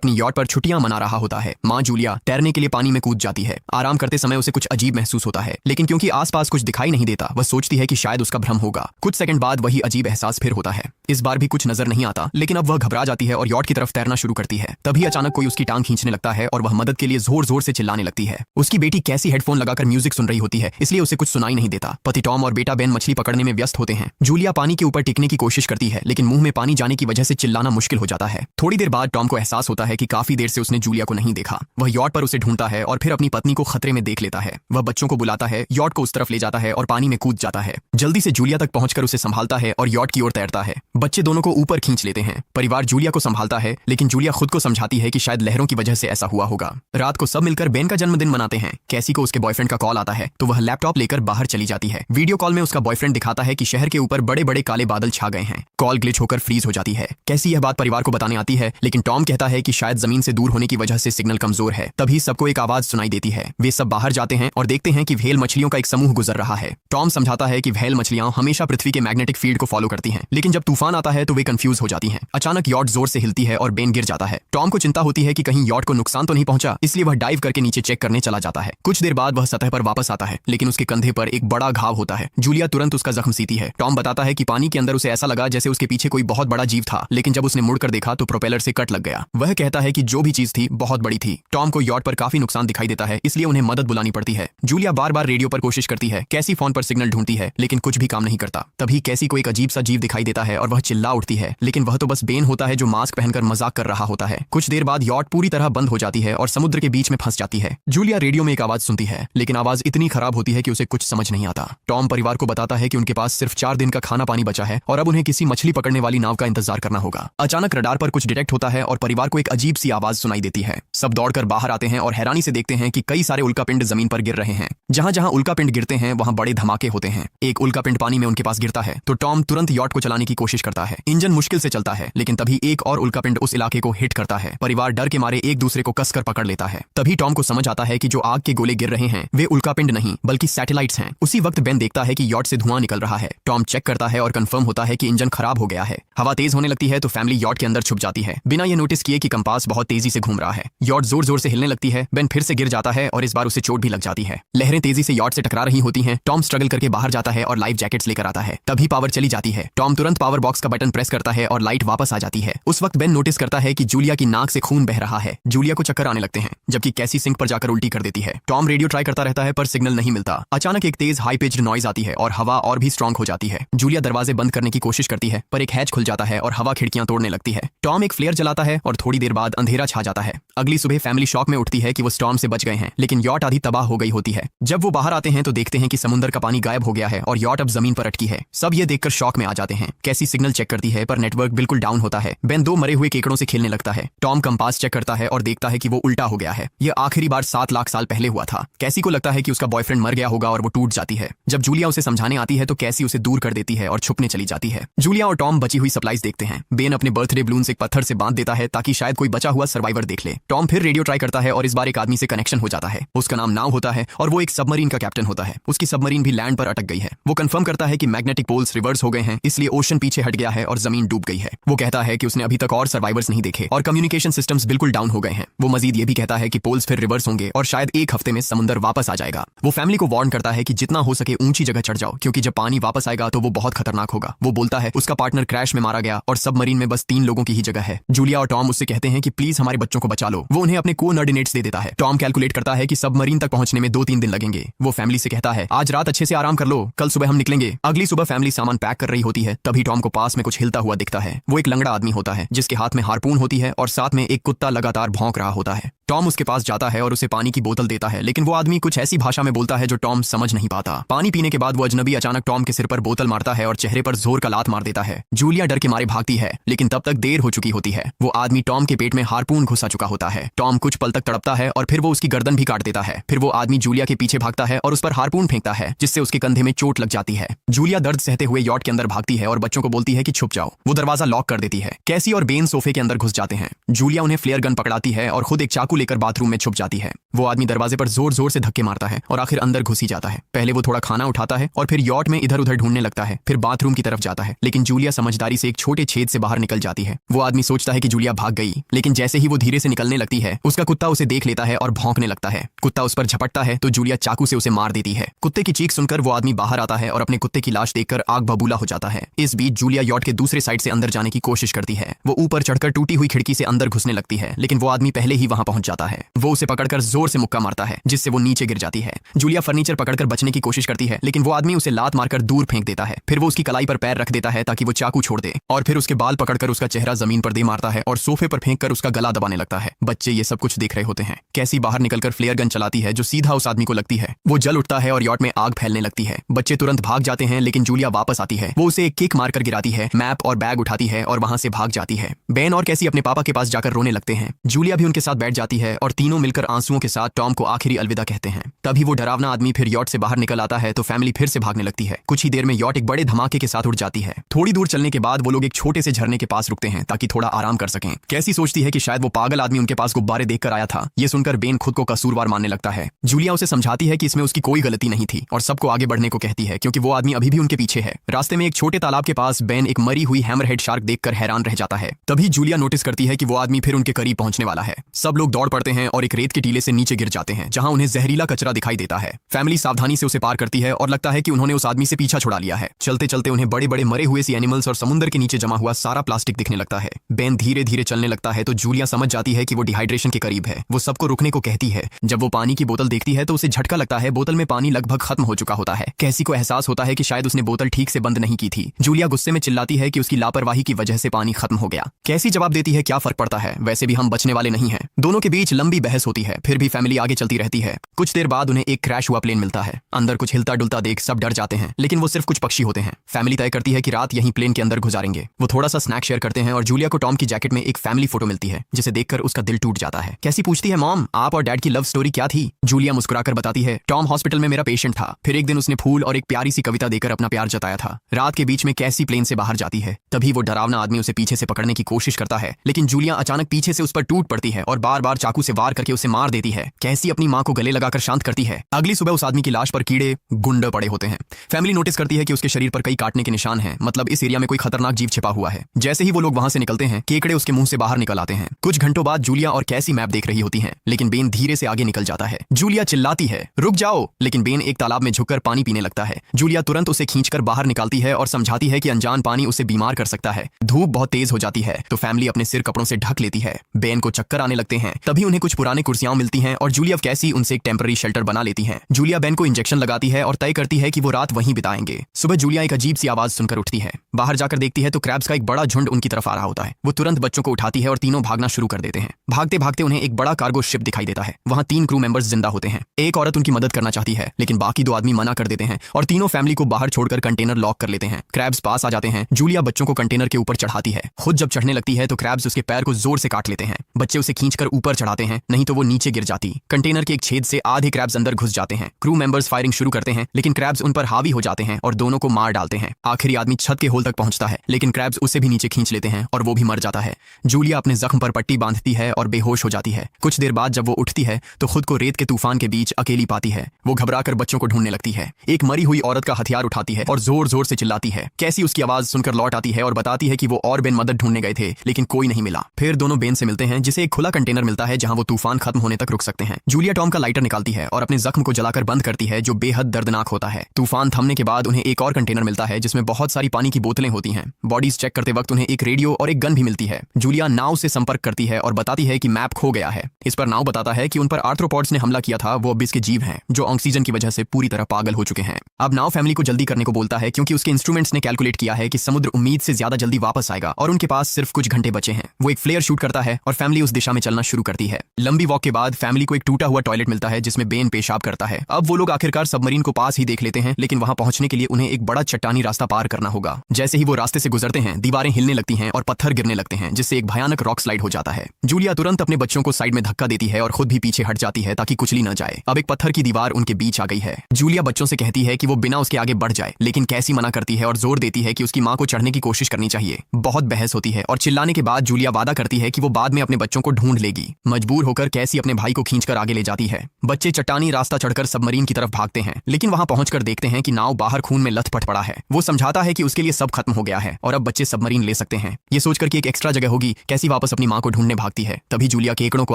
अपनी यॉट पर छुट्टियां मना रहा होता है। माँ जूलिया तैरने के लिए पानी में कूद जाती है। आराम करते समय उसे कुछ अजीब महसूस होता है, लेकिन क्योंकि आसपास कुछ दिखाई नहीं देता, वह सोचती है कि शायद उसका भ्रम होगा। कुछ सेकंड बाद वही अजीब एहसास फिर होता है। इस बार भी कुछ नजर नहीं आता, लेकिन अब वह घबरा जाती है और यॉट की तरफ तैरना शुरू करती है। तभी अचानक कोई उसकी टांग खींचने लगता है और वह मदद के लिए जोर जोर से चिल्लाने लगती है। उसकी बेटी कैसी हेडफोन लगाकर म्यूजिक सुन रही होती है, इसलिए उसे कुछ सुनाई नहीं देता। पति टॉम और बेटा बेन मछली पकड़ने में व्यस्त होते हैं। जूलिया पानी के ऊपर टिकने की कोशिश करती है, लेकिन मुंह में पानी जाने की वजह से चिल्लाना मुश्किल हो जाता है। थोड़ी देर बाद टॉम को एहसास होता है कि काफी देर से उसने जूलिया को नहीं देखा। वह यॉट पर उसे ढूंढता है और फिर अपनी पत्नी को खतरे में देख लेता है। वह बच्चों को बुलाता है, यॉट को उस तरफ ले जाता है और पानी में कूद जाता है। जल्दी से जूलिया तक पहुंचकर उसे संभालता है और यॉट की ओर तैरता है। बच्चे दोनों को ऊपर खींच लेते हैं। परिवार जूलिया को संभालता है, लेकिन जूलिया खुद को समझाती है कि शायद लहरों की वजह से ऐसा हुआ होगा। रात को सब मिलकर बेन का जन्मदिन मनाते हैं। कैसी को उसके बॉयफ्रेंड का कॉल आता है, तो वह लैपटॉप लेकर बाहर चली जाती है। वीडियो कॉल में उसका बॉयफ्रेंड दिखाता है कि शहर के ऊपर बड़े बड़े काले बादल छा गए हैं। कॉल ग्लिच होकर फ्रीज हो जाती है। कैसी यह बात परिवार को बताने आती है, लेकिन टॉम कहता है कि शायद जमीन से दूर होने की वजह से सिग्नल कमजोर है। तभी सबको एक आवाज सुनाई देती है। वे सब बाहर जाते हैं और देखते हैं कि व्हेल मछलियों का एक समूह गुजर रहा है। टॉम समझाता है कि व्हेल मछलियां हमेशा पृथ्वी के मैग्नेटिक फील्ड को फॉलो करती हैं, लेकिन जब तूफान आता है तो वे कंफ्यूज हो जाती हैं। अचानक यॉट जोर से हिलती है और बेन गिर जाता है। टॉम को चिंता होती है कि कहीं यॉट को नुकसान तो नहीं पहुंचा, इसलिए वह डाइव करके नीचे चेक करने चला जाता है। कुछ देर बाद वह सतह पर वापस आता है, लेकिन उसके कंधे पर एक बड़ा घाव होता है। जूलिया तुरंत उसका जख्म सीती है। टॉम बताता है कि पानी के अंदर उसे ऐसा लगा जैसे उसके पीछे कोई बहुत बड़ा जीव था, लेकिन जब उसने मुड़कर देखा तो प्रोपेलर से कट लग गया। वह कहता है कि जो भी चीज थी बहुत बड़ी थी। टॉम को यॉट पर काफी नुकसान दिखाई देता है, इसलिए उन्हें मदद बुलानी पड़ती है। जूलिया बार बार रेडियो पर कोशिश करती है। कैसी फोन पर सिग्नल ढूंढती है, लेकिन कुछ भी काम नहीं करता। तभी कैसी को एक अजीब सा जीव दिखाई देता है और वह चिल्ला उठती है, लेकिन वह तो बस बेन होता है जो मास्क पहनकर मजाक कर रहा होता है। कुछ देर बाद यॉट पूरी तरह बंद हो जाती है और समुद्र के बीच में फंस जाती है। जूलिया रेडियो में एक आवाज सुनती है, लेकिन आवाज इतनी खराब होती है कि उसे कुछ समझ नहीं आता। टॉम परिवार को बताता है कि उनके पास सिर्फ 4 दिन का खाना पानी बचा है और अब उन्हें किसी मछली पकड़ने वाली नाव का इंतजार करना होगा। अचानक रडार पर कुछ डिटेक्ट होता है और परिवार को एक अजीब सी आवाज सुनाई देती है। सब दौड़कर बाहर आते हैं और हैरानी से देखते हैं कि कई सारे उल्कापिंड जमीन पर गिर रहे हैं। जहां जहां उल्कापिंड गिरते हैं वहां बड़े धमाके होते हैं। एक उल्कापिंड पानी में उनके पास गिरता है तो टॉम तुरंत यॉट को चलाने की कोशिश करता है। इंजन मुश्किल से चलता है, लेकिन तभी एक और उल्कापिंड उस इलाके को हिट करता है। परिवार डर के मारे एक दूसरे को कसकर पकड़ लेता है। तभी टॉम को समझ आता है कि जो आग के गोले गिर रहे हैं वे उल्कापिंड नहीं बल्कि सैटेलाइट्स हैं। उसी वक्त बेन देखता है कि यॉट से धुआं निकल रहा है। टॉम चेक करता है और कंफर्म होता है कि इंजन खराब हो गया है। हवा तेज होने लगती है तो फैमिली यॉट के अंदर छुप जाती है, बिना ये नोटिस किए कि कंपास बहुत तेजी से घूम रहा है। यॉट जोर जोर से हिलने लगती है। बेन फिर से गिर जाता है और इस बार उसे चोट भी लग जाती है। लहरें तेजी से यॉट से टकरा रही होती हैं। टॉम स्ट्रगल करके बाहर जाता है और लाइफ जैकेट्स लेकर आता है। तभी पावर चली जाती है। टॉम तुरंत पावर बॉक्स का बटन प्रेस करता है और लाइट वापस आ जाती है। उस वक्त बेन नोटिस करता है कि जूलिया की नाक से खून बह रहा है। जूलिया को चक्कर आने लगते हैं, जबकि कैसी सिंक पर जाकर उल्टी कर देती है। टॉम रेडियो ट्राई करता रहता है पर सिग्नल नहीं मिलता। अचानक एक तेज हाई पिच्ड नॉइज आती है और हवा और भी स्ट्रांग हो जाती है। जूलिया दरवाजे बंद करने की कोशिश करती है, पर एक हैच खुल जाता है और हवा खिड़कियां तोड़ने लगती है। टॉम एक फ्लेयर जलाता है और थोड़ी देर बाद अंधेरा छा जाता है। अगली सुबह फैमिली शॉक में उठती है कि वो स्टॉर्म से बच गए हैं, लेकिन यॉट आधी तबाह हो गई होती है। जब वो बाहर आते हैं तो देखते हैं कि समुद्र का पानी गायब हो गया है और यॉट अब जमीन पर अटकी है। सब ये देखकर शॉक में आ जाते हैं। कैसी सिग्नल चेक करती है पर नेटवर्क बिल्कुल डाउन होता है। बेन 2 मरे हुए केकड़ों से खेलने लगता है। टॉम कंपास चेक करता है और देखता है कि वो उल्टा हो गया है। यह आखिरी बार 7 लाख साल पहले हुआ था। कैसी को लगता है कि उसका बॉयफ्रेंड मर गया होगा और वो टूट जाती है। जब जूलिया उसे समझाने आती है तो कैसी उसे दूर कर देती है और छुपने चली जाती है। जूलिया और टॉम बची हुई सप्लाईज देखते हैं। बेन अपने बर्थडे बलून से एक पत्थर से बांध देता है ताकि शायद कोई बचा हुआ सर्वाइवर देख ले। टॉम फिर रेडियो ट्राई करता है और इस बार एक आदमी से कनेक्शन हो जाता है। उसका नाम नाव होता है और वो एक सबमरीन का कैप्टन होता है। उसकी सबमरीन भी लैंड पर अटक गई है। वो कंफर्म करता है कि मैग्नेटिक पोल्स रिवर्स हो गए हैं, इसलिए ओशन पीछे हट गया है और जमीन डूब गई है। वो कहता है कि उसने अभी तक और सर्वाइवर्स नहीं देखे और कम्युनिकेशन सिस्टम्स बिल्कुल डाउन हो गए हैं। वो मजीद ये भी कहता है कि पोल्स फिर रिवर्स होंगे और शायद एक हफ्ते में समुद्र वापस आ जाएगा। वो फैमिली को वार्न करता है कि जितना हो सके ऊंची जगह चढ़ जाओ, क्योंकि जब पानी वापस आएगा तो वो बहुत खतरनाक होगा। वो बोलता है उसका पार्टनर क्रैश में मारा गया और सबमरीन में बस 3 लोगों की ही जगह है। जूलिया और टॉम उससे कहते हैं कि प्लीज हमारे बच्चों को बचा लो। वो उन्हें अपने कोऑर्डिनेट्स दे देता है। टॉम कैलकुलेट करता है कि सबमरीन तक पहुंचने में 2-3 दिन लगेंगे। वो फैमिली से कहता है आज रात अच्छे से आराम कर लो, कल सुबह हम निकलेंगे। अगली सुबह फैमिली सामान पैक कर रही होती है। तभी टॉम को पास में कुछ हिलता हुआ दिखता है। वो एक लंगड़ा आदमी होता है जिसके हाथ में हार्पून होती है और साथ में एक कुत्ता लगातार भौंक रहा होता है। टॉम उसके पास जाता है और उसे पानी की बोतल देता है, लेकिन वो आदमी कुछ ऐसी भाषा में बोलता है जो टॉम समझ नहीं पाता। पानी पीने के बाद वो अजनबी अचानक टॉम के सिर पर बोतल मारता है और चेहरे पर जोर का लात मार देता है। जूलिया डर के मारे भागती है, लेकिन तब तक देर हो चुकी होती है। वो आदमी टॉम के पेट में हार्पून घुसा चुका होता है। टॉम कुछ पल तक तड़पता है और फिर वो उसकी गर्दन भी काट देता है। फिर वो आदमी जूलिया के पीछे भागता है और उस पर हार्पून फेंकता है, जिससे उसके कंधे में चोट लग जाती है। जूलिया दर्द सहते हुए यॉट के अंदर भागती है और बच्चों को बोलती है कि छुप जाओ। वो दरवाजा लॉक कर देती है। कैसी और बेन सोफे के अंदर घुस जाते हैं। जूलिया उन्हें फ्लेयर गन पकड़ाती है और खुद एक चाकू लेकर बाथरूम में छुप जाती है। वो आदमी दरवाजे पर जोर जोर से धक्के मारता है और आखिर अंदर घुस ही जाता है। पहले वो थोड़ा खाना उठाता है और फिर यॉट में इधर उधर ढूंढने लगता है, फिर बाथरूम की तरफ जाता है, लेकिन जूलिया समझदारी से एक छोटे छेद से बाहर निकल जाती है। वो आदमी सोचता है कि जूलिया भाग गई, लेकिन जैसे ही वो धीरे से निकलने लगती है उसका कुत्ता उसे देख लेता है और भौंकने लगता है। कुत्ता उस पर झपटता है तो जूलिया चाकू से उसे मार देती है। कुत्ते की चीख सुनकर वो आदमी बाहर आता है और अपने कुत्ते की लाश देखकर आग बबूला हो जाता है। इस बीच जूलिया यॉट के दूसरे साइड से अंदर जाने की कोशिश करती है। वो ऊपर चढ़कर टूटी हुई खिड़की से अंदर घुसने लगती है, लेकिन वो आदमी पहले ही वहां पहुंच जाता है। वो उसे पकड़कर जोर से मुक्का मारता है जिससे वो नीचे गिर जाती है। जूलिया फर्नीचर पकड़कर बचने की कोशिश करती है, लेकिन वो आदमी उसे लात मारकर दूर फेंक देता है। फिर वो उसकी कलाई पर पैर रख देता है ताकि वो चाकू छोड़ दे, और फिर उसके बाल पकड़कर उसका चेहरा जमीन पर दे मारता है और सोफे पर फेंककर उसका गला दबाने लगता है। बच्चे ये सब कुछ देख रहे होते हैं। कैसी बाहर निकलकर फ्लेयर गन चलाती है जो सीधा उस आदमी को लगती है। वो जल उठता है और यॉट में आग फैलने लगती है। बच्चे तुरंत भाग जाते हैं, लेकिन जूलिया वापस आती है। वो उसे एक किक मारकर गिराती है, मैप और बैग उठाती है और वहां से भाग जाती है। बेन और कैसी अपने पापा के पास जाकर रोने लगते हैं। जूलिया भी उनके साथ बैठ जाती है और तीनों मिलकर आंसुओं के साथ टॉम को आखिरी अलविदा कहते हैं। तभी वो डरावना आदमी फिर यॉट से बाहर निकल आता है तो फैमिली फिर से भागने लगती है। कुछ ही देर में यॉट एक बड़े धमाके के साथ उड़ जाती है। थोड़ी दूर चलने के बाद वो लोग एक छोटे से झरने के पास रुकते हैं ताकि थोड़ा आराम कर सकें। कैसी सोचती है कि शायद वो पागल आदमी उनके पास गुब्बारे देखकर आया था। ये सुनकर बेन खुद को कसूरवार मानने लगता है। जूलिया उसे समझाती है कि इसमें उसकी कोई गलती नहीं थी और सबको आगे बढ़ने को कहती है क्योंकि वो आदमी अभी भी उनके पीछे है। रास्ते में एक छोटे तालाब के पास बेन एक मरी हुई हैमरहेड शार्क देखकर हैरान रह जाता है। तभी जूलिया नोटिस करती है कि वो आदमी फिर उनके करीब पहुंचने वाला है। सब लोग दौड़ पड़ते हैं और एक रेत के टीले से नीचे गिर जाते हैं जहां उन्हें जहरीला कचरा दिखाई देता है। फैमिली सावधानी से उसे पार करती है और लगता है कि उन्होंने उस आदमी से पीछा छुड़ा लिया है। चलते चलते उन्हें बड़े बड़े मरे हुए सी एनिमल्स और समुद्र के नीचे जमा हुआ सारा प्लास्टिक दिखने लगता है। बेन धीरे धीरे चलने लगता है तो जूलिया समझ जाती है कि वो डिहाइड्रेशन के करीब है। वो सबको रुकने को कहती है। जब वो पानी की बोतल देखती है तो उसे झटका लगता है। बोतल में पानी लगभग खत्म हो चुका होता है। कैसी को एहसास होता है कि शायद उसने बोतल ठीक से बंद नहीं की थी। जूलिया गुस्से में चिल्लाती है कि उसकी लापरवाही की वजह से पानी खत्म हो गया। कैसी जवाब देती है क्या फर्क पड़ता है, वैसे भी हम बचने वाले नहीं हैं। दोनों के बीच लंबी बहस होती है, फिर भी फैमिली आगे चलती रहती है। कुछ देर बाद उन्हें एक क्रैश हुआ प्लेन मिलता है। अंदर कुछ हिलता डुलता देख सब डर जाते हैं, लेकिन वो सिर्फ कुछ पक्षी होते हैं। फैमिली तय करती है कि रात यहीं प्लेन के अंदर गुजारेंगे। वो थोड़ा सा स्नैक शेयर करते हैं और जूलिया को टॉम की जैकेट में एक फैमिली फोटो मिलती है जिसे देखकर उसका दिल टूट जाता है। कैसी पूछती है, मॉम आप और डैड की लव स्टोरी क्या थी? जूलिया मुस्कुराकर बताती है, टॉम हॉस्पिटल में मेरा पेशेंट था। फिर एक दिन उसने फूल और एक प्यारी सी कविता देकर अपना प्यार जताया था। रात के बीच में कैसी प्लेन से बाहर जाती है। तभी वो डरावना आदमी उसे पीछे से पकड़ने की कोशिश करता है, लेकिन जूलिया अचानक पीछे से उस पर टूट पड़ती है और बार बार चाकू से वार करके उसे मार देती है। कैसी अपनी मां को गले लगाकर शांत करती है। अगली सुबह उस आदमी की लाश पर कीड़े गुंडे पड़े होते हैं। फैमिली नोटिस करती है कि उसके शरीर पर कई काटने के निशान हैं, मतलब इस एरिया में कोई खतरनाक जीव छिपा हुआ है। जैसे ही वो लोग वहां से निकलते हैं केकड़े उसके मुंह से बाहर निकल आते हैं। कुछ घंटों बाद जूलिया और कैसी मैप देख रही होती हैं, लेकिन बेन धीरे से आगे निकल जाता है। जूलिया चिल्लाती है, रुक जाओ, लेकिन बेन एक तालाब में झुककर पानी पीने लगता है। जूलिया तुरंत उसे खींचकर बाहर निकालती है और समझाती है कि अनजान पानी उसे बीमार कर सकता है। धूप बहुत तेज हो जाती है तो फैमिली अपने सिर कपड़ों से ढक लेती है। बेन को चक्कर आने लगते हैं। तभी उन्हें कुछ पुरानी कुर्सियां मिलती हैं और जूलिया कैसी उनसे एक टेम्पररी शेल्टर बना लेती है। जूलिया बेन को इंजेक्शन लगाती है और तय करती है कि वो रात वहीं बिताएंगे। सुबह जूलिया एक अजीब सी आवाज सुनकर उठती है। बाहर जाकर देखती है तो क्रैब्स का एक बड़ा झुंड उनकी तरफ आ रहा होता है। वो तुरंत बच्चों को उठाती है और तीनों भागना शुरू कर देते हैं। भागते भागते उन्हें एक बड़ा कार्गो शिप दिखाई देता है। वहां 3 क्रू मेंबर्स जिंदा होते हैं। एक औरत उनकी मदद करना चाहती है, लेकिन बाकी 2 आदमी मना कर देते हैं और तीनों फैमिली को बाहर छोड़कर कंटेनर लॉक कर लेते हैं। क्रैब्स पास आ जाते हैं। जूलिया बच्चों को कंटेनर के ऊपर चढ़ाती है। खुद जब चढ़ने लगती है तो क्रैब्स उसके पैर को जोर से काट लेते हैं। बच्चे उसे खींचकर ऊपर चढ़ाते हैं, नहीं तो वो नीचे गिर जाती। कंटेनर के एक छेद से आधे क्रैब्स अंदर घुस जाते हैं। क्रू मेंबर्स फायरिंग शुरू करते हैं, लेकिन क्रैब्स उन पर हावी हो जाते हैं और दोनों को मार डालते हैं। आखिरी आदमी छत के होल तक पहुंचता है, लेकिन क्रैब्स उसे भी नीचे खींच लेते हैं और वो भी मर जाता है। जूलिया अपने जख्म पर पट्टी बांधती है और बेहोश हो जाती है। कुछ देर बाद जब वो उठती है तो खुद को रेत के तूफान के बीच अकेली पाती है। वो घबराकर बच्चों को ढूंढने लगती है। एक मरी हुई औरत का हथियार उठाती है और जोर जोर से चिल्लाती है। कैसी उसकी आवाज सुनकर लौट आती है और बताती है कि वो और बेन मदद ढूंढने गए थे, लेकिन कोई नहीं मिला। फिर दोनों बेन से मिलते हैं, जिसे एक खुला कंटेनर मिलता है जहां वो तूफान खत्म होने तक रुक सकते हैं। जूलिया टॉम का लाइटर निकालती है और अपने जख्म को जलाकर बंद करती है, जो बेहद दर्दनाक होता है। तूफान थमने के बाद उन्हें एक और कंटेनर मिलता है जिसमें बहुत सारी पानी की बोतलें होती हैं। बॉडीज चेक करते वक्त उन्हें एक रेडियो और एक गन भी मिलती है। जूलिया नाव से संपर्क करती है और बताती है कि मैप खो गया है। इस पर नाव बताता है कि उन पर आर्थ्रोपॉड्स ने हमला किया था। वो अबिस के जीव हैं जो ऑक्सीजन की वजह से पूरी तरह पागल हो चुके हैं। अब नाव फैमिली को जल्दी करने को बोलता है क्योंकि उसके इंस्ट्रूमेंट्स ने कैलकुलेट किया है कि समुद्र उम्मीद से ज्यादा जल्दी वापस आएगा और उनके पास सिर्फ कुछ घंटे बचे हैं। वो एक फ्लेयर शूट करता है और फैमिली उस दिशा में चलना शुरू करती है। लंबी वॉक के बाद फैमिली को एक टूटा हुआ टॉयलेट मिलता है जिसमें बेन पेशाब करता है। अब वो लोग आखिरकार सबमरीन को पास ही देख लेते हैं, लेकिन वहां पहुंचने के लिए उन्हें एक बड़ा चट्टानी रास्ता पार करना होगा। जैसे ही वो रास्ते से गुजरते हैं दीवारें हिलने लगती हैं और पत्थर गिरने लगते हैं, जिससे एक भयानक रॉक स्लाइड हो जाता है। जूलिया तुरंत अपने बच्चों को साइड में धक्का देती है और खुद भी पीछे हट जाती है ताकि कुचली न जाए। अब एक पत्थर की दीवार उनके बीच आ गई है। जूलिया बच्चों से कहती है कि वो बिना उसके आगे बढ़ जाए, लेकिन कैसी मना करती है और जोर देती है कि उसकी माँ को चढ़ने की कोशिश करनी चाहिए। बहुत बहस होती है और चिल्लाने के बाद जूलिया वादा करती है कि वो बाद में अपने बच्चों को ढूंढ लेगी। मजबूर होकर कैसी अपने भाई को खींचकर आगे ले जाती है। बच्चे चट्टानी रास्ता चढ़कर सबमरीन की तरफ भागते हैं, लेकिन वहां पहुंचकर देखते हैं कि नाव बाहर खून में लथपथ पड़ा है। वो समझाता है कि उसके लिए सब खत्म हो गया है और अब बच्चे सबमरीन ले सकते हैं। ये सोचकर कि एक एक्स्ट्रा जगह होगी, कैसी वापस अपनी माँ को ढूंढने भागती है। तभी जूलिया केकड़ों को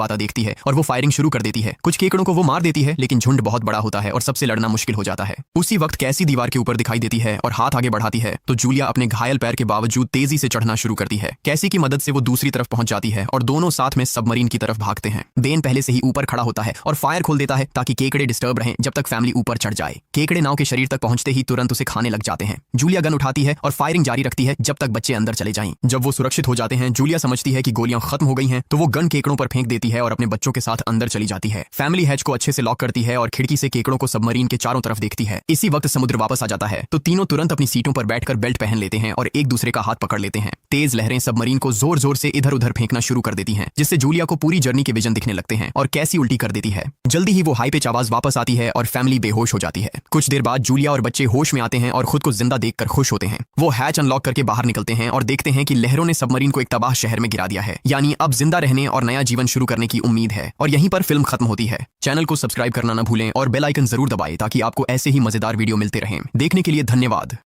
आता देखती है और वो फायरिंग शुरू कर देती है। कुछ केकड़ों को वो मार देती है, लेकिन झुंड बहुत बड़ा होता है और सबसे लड़ना मुश्किल हो जाता है। उसी वक्त कैसी दीवार के ऊपर दिखाई देती है और हाथ आगे बढ़ाती है तो जूलिया अपने घायल पैर के बावजूद तेजी से चढ़ना शुरू करती है। कैसी की मदद से वो दूसरी तरफ पहुंच जाती है और दोनों साथ में सबमरीन की तरफ भागते हैं। बेन पहले से ही ऊपर खड़ा होता है और फायर खोल देता है ताकि केकड़े डिस्टर्ब रहें जब तक फैमिली ऊपर चढ़ जाए। केकड़े नाव के शरीर तक पहुंचते ही तुरंत उसे खाने लग जाते हैं। जूलिया गन उठाती है और फायरिंग जारी रखती है जब तक बच्चे अंदर चले जाएं। जब वो सुरक्षित हो जाते हैं, जूलिया समझती है कि गोलियां खत्म हो गई हैं, तो वो गन केकड़ों पर फेंक देती है और अपने बच्चों के साथ अंदर चली जाती है। फैमिली हैच को अच्छे से लॉक करती है और खिड़की से केकड़ों को सबमरीन के चारों तरफ देखती है। इसी वक्त समुद्र वापस आ जाता है तो तीनों तुरंत अपनी सीटों पर बैठकर बेल्ट पहन लेते हैं और एक दूसरे का हाथ पकड़ लेते हैं। तेज लहरें सबमरीन को जोर जोर से इधर उधर फेंकना शुरू कर देती हैं, जिससे जूलिया को पूरी जर्नी के विजन दिखने लगते हैं और कैसी उल्टी कर देती है। जल्दी ही वो हाई पिच आवाज वापस आती है और फैमिली बेहोश हो जाती है। कुछ देर बाद जूलिया और बच्चे होश में आते हैं और खुद को जिंदा देखकर खुश होते हैं। वो हैच अनलॉक करके बाहर निकलते हैं और देखते हैं कि लहरों ने सबमरीन को एक तबाह शहर में गिरा दिया है। यानी अब जिंदा रहने और नया जीवन शुरू करने की उम्मीद है। और यहीं पर फिल्म खत्म होती है। चैनल को सब्सक्राइब करना न भूलें और बेल आइकन जरूर दबाएं ताकि आपको ऐसे ही मजेदार वीडियो मिलते रहें। देखने के लिए धन्यवाद।